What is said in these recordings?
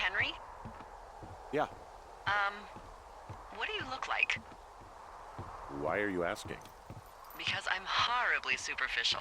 Henry? Yeah. What do you look like? Why are you asking? Because I'm horribly superficial.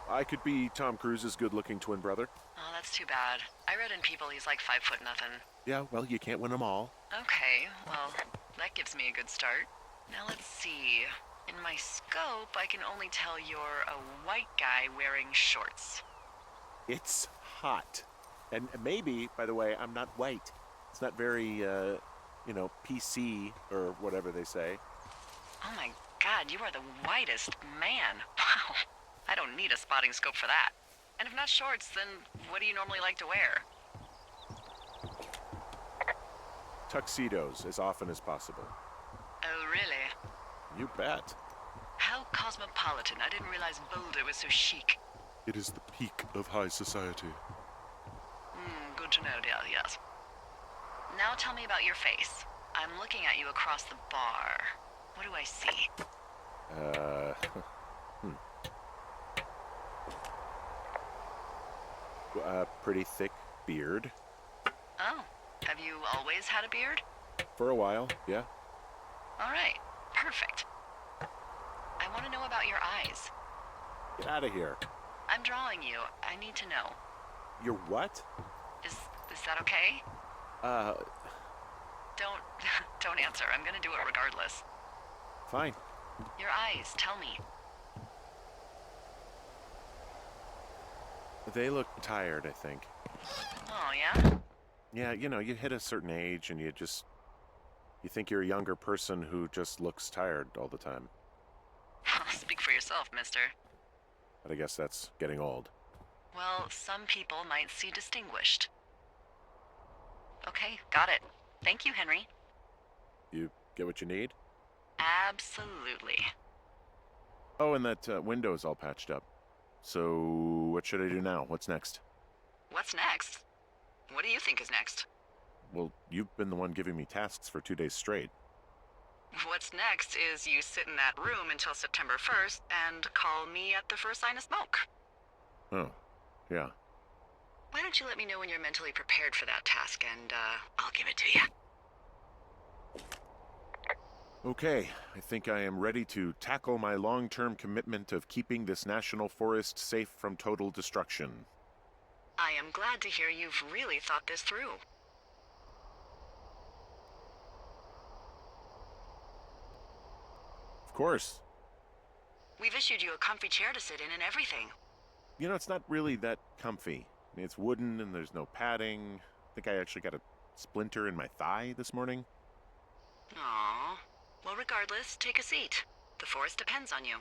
I could be Tom Cruise's good-looking twin brother. Oh, that's too bad. I read in People he's like 5'0" nothing. Yeah, well, you can't win them all. Okay, well, that gives me a good start. Now let's see. In my scope, I can only tell you're a white guy wearing shorts. It's hot. And maybe, by the way, I'm not white. It's not very, PC or whatever they say. Oh my god, you are the whitest man. Wow. I don't need a spotting scope for that. And if not shorts, then what do you normally like to wear? Tuxedos as often as possible. Oh, really? You bet. How cosmopolitan. I didn't realize Boulder was so chic. It is the peak of high society. Good to know, dear, yes. Now tell me about your face. I'm looking at you across the bar. What do I see? Pretty thick beard. Oh, have you always had a beard? For a while, yeah. All right, perfect. I want to know about your eyes. Get out of here. I'm drawing you. I need to know. You're what? Is that okay? Don't don't answer. I'm gonna do it regardless. Fine. Your eyes, tell me. They look tired, I think. Oh, yeah? Yeah, you hit a certain age and you think you're a younger person who just looks tired all the time. Speak for yourself, mister. But I guess that's getting old. Well, some people might see distinguished. Okay, got it. Thank you, Henry. You get what you need? Absolutely. Oh, and that window's all patched up. So, what should I do now? What's next? What's next? What do you think is next? Well, you've been the one giving me tasks for 2 days straight. What's next is you sit in that room until September 1st and call me at the first sign of smoke. Oh, yeah. Why don't you let me know when you're mentally prepared for that task and, I'll give it to you. Okay, I think I am ready to tackle my long-term commitment of keeping this national forest safe from total destruction. I am glad to hear you've really thought this through. Of course. We've issued you a comfy chair to sit in and everything. It's not really that comfy. I mean, it's wooden and there's no padding. I think I actually got a splinter in my thigh this morning. Aww. Well, regardless, take a seat. The forest depends on you.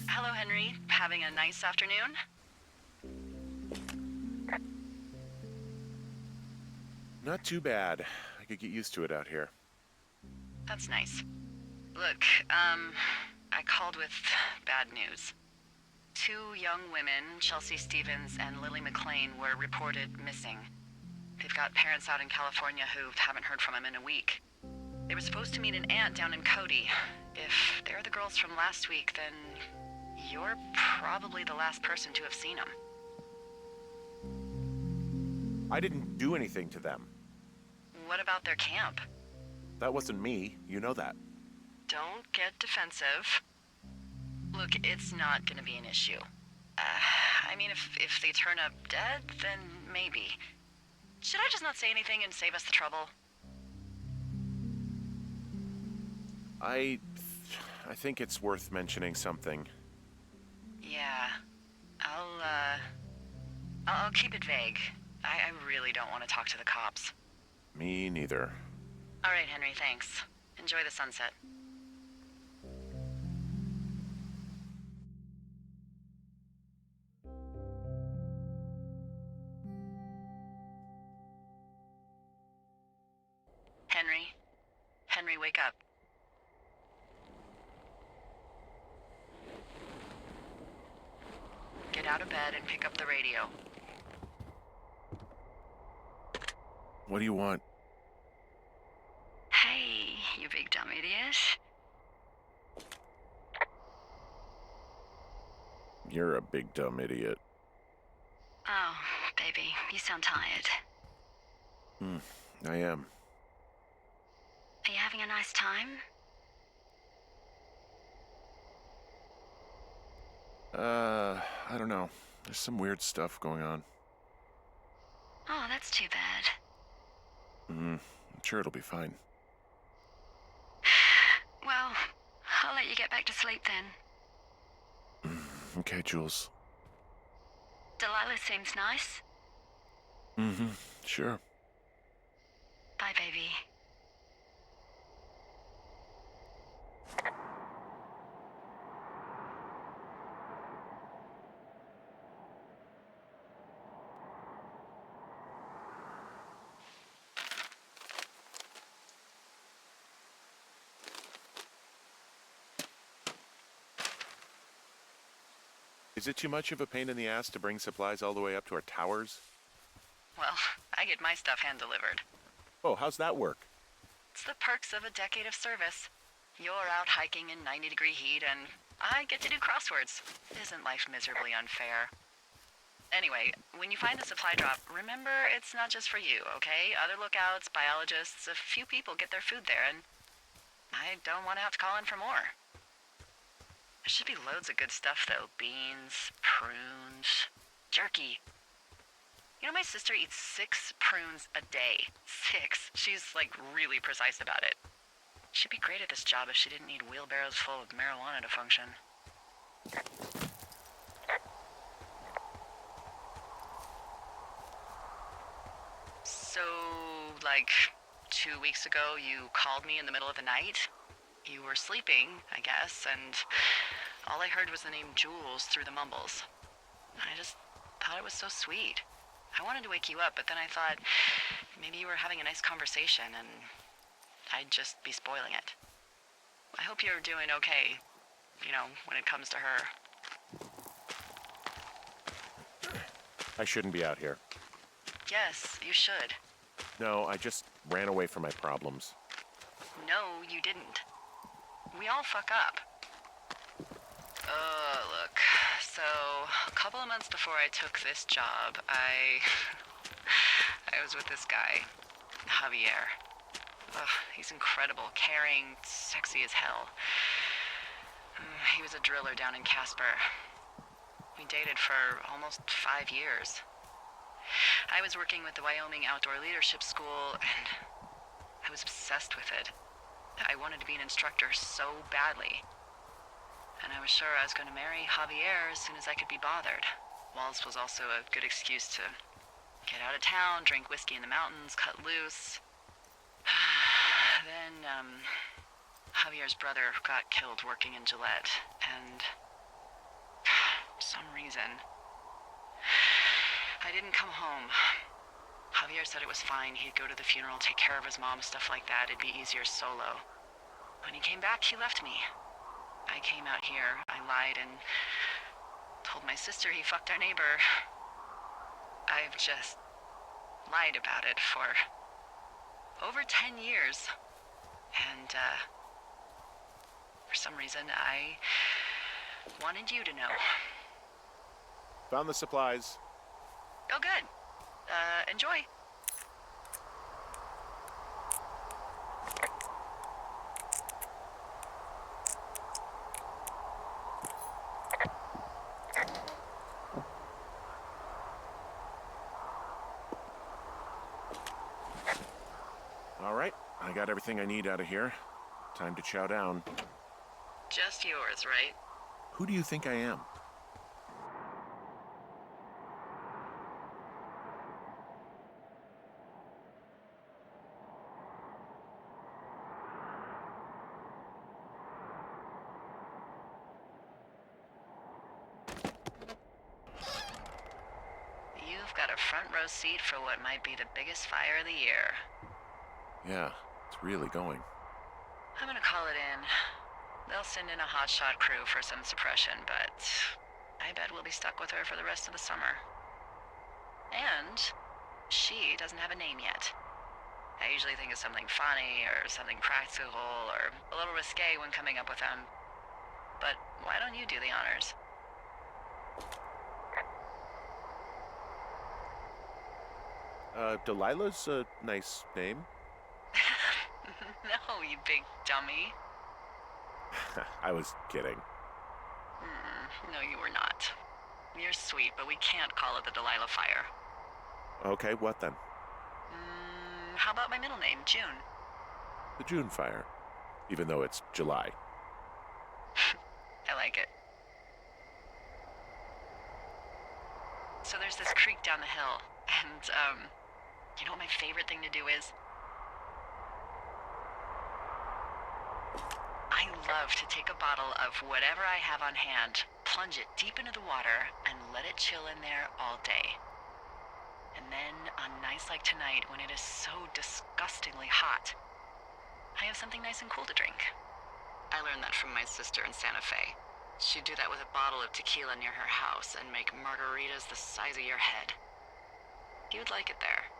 Hello, Henry. Having a nice afternoon? Not too bad. I could get used to it out here. That's nice. Look, I called with bad news. 2 young women, Chelsea Stevens and Lily McLean, were reported missing. They've got parents out in California who haven't heard from them in a week. They were supposed to meet an aunt down in Cody. If they're the girls from last week, then you're probably the last person to have seen them. I didn't do anything to them. What about their camp? That wasn't me. You know that. Don't get defensive. Look, it's not gonna be an issue. I mean, if they turn up dead, then maybe. Should I just not say anything and save us the trouble? I think it's worth mentioning something. Yeah. I'll keep it vague. I really don't want to talk to the cops. Me neither. All right, Henry, thanks. Enjoy the sunset. Henry? Henry, wake up. get out of bed and pick up the radio. What do you want? Hey, you big dumb idiot. You're a big dumb idiot. Oh, baby, you sound tired. I am. Are you having a nice time? I don't know. There's some weird stuff going on. Oh, that's too bad. I'm sure it'll be fine. Well, I'll let you get back to sleep then. Okay, Jules. Delilah seems nice. Sure. Bye, baby. Is it too much of a pain in the ass to bring supplies all the way up to our towers? Well, I get my stuff hand-delivered. Oh, how's that work? It's the perks of a decade of service. You're out hiking in 90-degree heat, and I get to do crosswords. Isn't life miserably unfair? Anyway, when you find the supply drop, remember it's not just for you, okay? Other lookouts, biologists, a few people get their food there, and I don't want to have to call in for more. There should be loads of good stuff, though. Beans, prunes, jerky. You know, my sister eats 6 prunes a day. 6. She's, like, really precise about it. She'd be great at this job if she didn't need wheelbarrows full of marijuana to function. So, like, 2 weeks ago, you called me in the middle of the night? You were sleeping, I guess, and all I heard was the name Jules through the mumbles. I just thought it was so sweet. I wanted to wake you up, but then I thought maybe you were having a nice conversation and I'd just be spoiling it. I hope you're doing okay, you know, when it comes to her. I shouldn't be out here. Yes, you should. No, I just ran away from my problems. No, you didn't. We all fuck up. Look. So, a couple of months before I took this job, I was with this guy, Javier. Ugh, he's incredible, caring, sexy as hell. He was a driller down in Casper. We dated for almost 5 years. I was working with the Wyoming Outdoor Leadership School, and I was obsessed with it. I wanted to be an instructor so badly. And I was sure I was going to marry Javier as soon as I could be bothered. Walls was also a good excuse to get out of town, drink whiskey in the mountains, cut loose. Then, Javier's brother got killed working in Gillette, and for some reason, I didn't come home. Javier said it was fine. He'd go to the funeral, take care of his mom, stuff like that. It'd be easier solo. When he came back, he left me. I came out here. I lied and told my sister he fucked our neighbor. I've just lied about it for over 10 years. And, for some reason, I wanted you to know. Found the supplies. Oh, good. Enjoy. All right, I got everything I need out of here. Time to chow down. Just yours, right? Who do you think I am? You've got a front row seat for what might be the biggest fire of the year. Yeah, it's really going. I'm gonna call it in. They'll send in a hotshot crew for some suppression, but I bet we'll be stuck with her for the rest of the summer. And she doesn't have a name yet. I usually think of something funny or something practical or a little risque when coming up with them. But why don't you do the honors? Delilah's a nice name. No, you big dummy. I was kidding. No, you were not. You're sweet, but we can't call it the Delilah Fire. Okay, what then? How about my middle name, June? The June fire, even though it's July. I like it. So there's this creek down the hill, and, you know what my favorite thing to do is? I love to take a bottle of whatever I have on hand, plunge it deep into the water, and let it chill in there all day. And then, on nights like tonight, when it is so disgustingly hot, I have something nice and cool to drink. I learned that from my sister in Santa Fe. She'd do that with a bottle of tequila near her house and make margaritas the size of your head. You would like it there.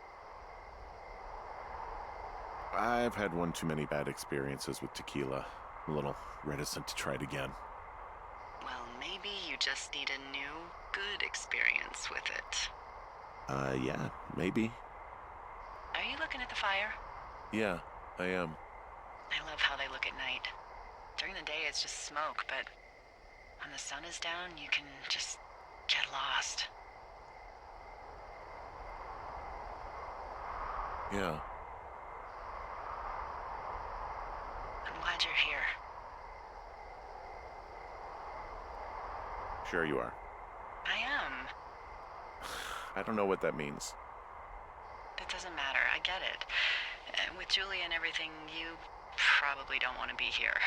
I've had one too many bad experiences with tequila. I'm a little reticent to try it again. Well, maybe you just need a new, good experience with it. Yeah, maybe. Are you looking at the fire? Yeah, I am. I love how they look at night. During the day, it's just smoke, but when the sun is down, you can just get lost. Yeah. I'm glad you're here. Sure you are. I am. I don't know what that means. It doesn't matter. I get it. With Julie and everything, you probably don't want to be here.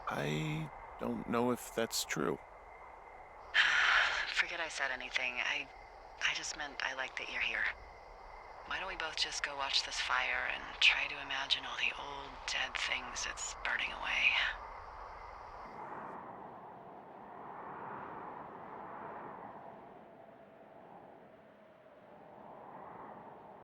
I don't know if that's true. Forget I said anything. I just meant I like that you're here. Why don't we both just go watch this fire and try to imagine all the old, dead things it's burning away?